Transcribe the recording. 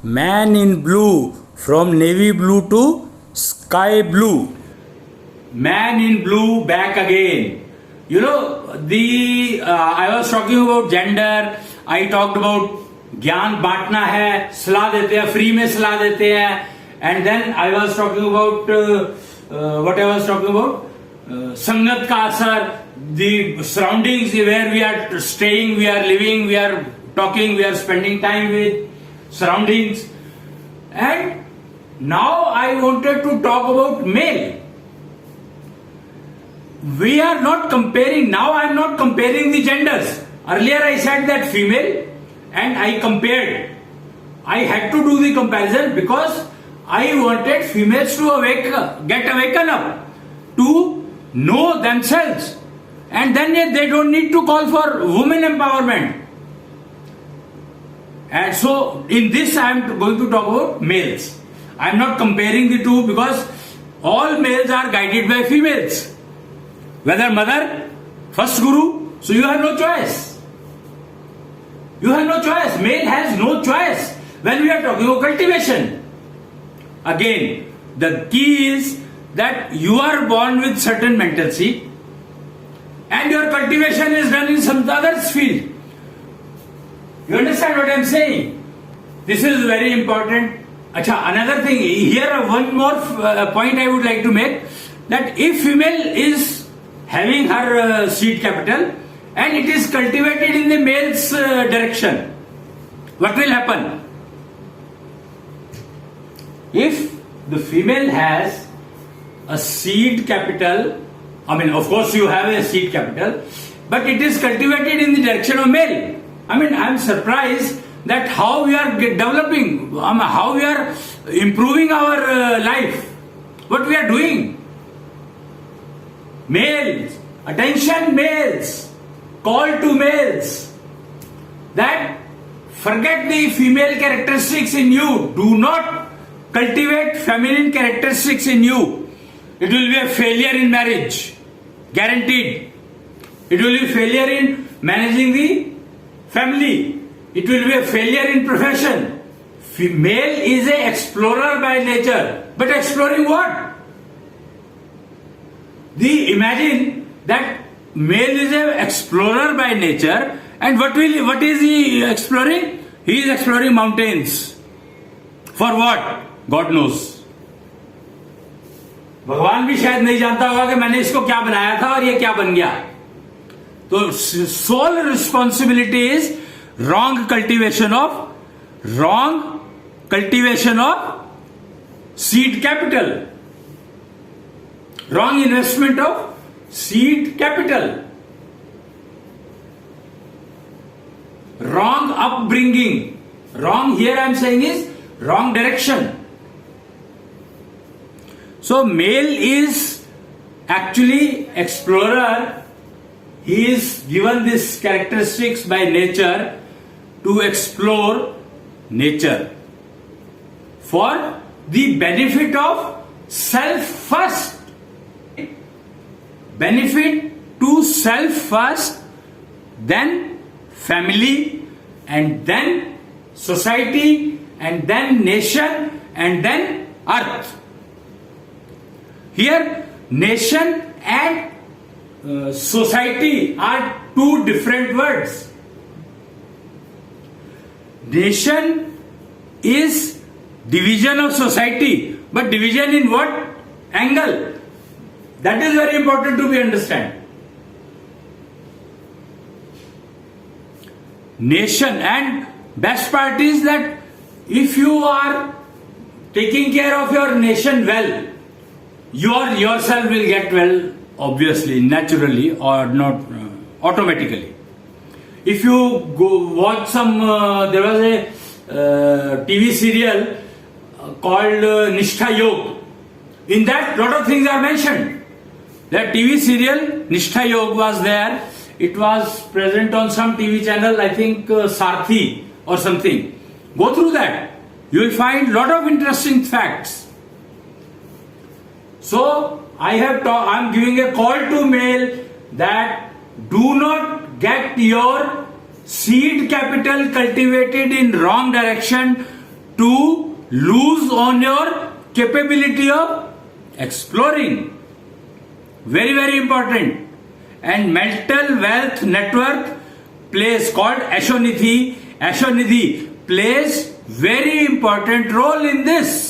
Man in blue, from navy blue to sky blue. Man in blue back again. You know, I was talking about gender. I talked about ज्ञान बांटना है, सलाह देते हैं, free में सलाह देते हैं. And then I was talking about what I was talking about, संगत का असर, the surroundings where we are staying, we are living, we are talking, we are spending time with surroundings. And now I wanted to talk about male. We are not comparing, now I am not comparing the genders. Earlier I said that female and I compared. I had to do the comparison because I wanted females to get awakened up, to know themselves, and then they don't need to call for women empowerment. And so in this I am going to talk about males. I am not comparing the two because all males are guided by females. Whether mother, first guru, so you have no choice. You have no choice. Male has no choice when we are talking about cultivation. Again, the key is that you are born with certain mental seed and your cultivation is done in some other field. You understand what I am saying? This is very important. Achha, another thing, here one more point I would like to make, that if female is having her seed capital and it is cultivated in the male's direction, what will happen? If the female has a seed capital, I mean, of course you have a seed capital, but it is cultivated in the direction of male. I mean, I am surprised that how we are developing, how we are improving our life, what we are doing. Males, attention males, call to males, that forget the female characteristics in you, do not cultivate feminine characteristics in you. It will be a failure in marriage, guaranteed. It will be a failure in managing the family. It will be a failure in profession. Male is an explorer by nature, but exploring what? Imagine that male is an explorer by nature, and what is he exploring? He is exploring mountains. For what? God knows. भगवान भी शायद नहीं जानता होगा कि मैंने इसको क्या बनाया था और ये क्या बन गया. तो sole responsibility is wrong cultivation of seed capital, wrong investment of seed capital, wrong upbringing. Wrong here I am saying is wrong direction. So male is actually explorer. He is given these characteristics by nature to explore nature for the benefit of self first. Benefit to self first, then family, and then society, and then nation, and then earth. Here, nation and society are two different words. Nation is division of society, but division in what angle? That is very important to be understand. Nation, and best part is that if you are taking care of your nation well, yourself will get well, obviously, naturally, or not automatically. If you go watch some, there was a TV serial called Nishtha Yog. In that, lot of things are mentioned. That TV serial, Nishtha Yog, was there. It was present on some TV channel, I think Sarthi or something. Go through that. You will find lot of interesting facts. So I am giving a call to male that do not get your seed capital cultivated in wrong direction to lose on your capability of exploring. Very, very important. And mental wealth network plays, called Ashonidhi. Ashonidhi plays very important role in this.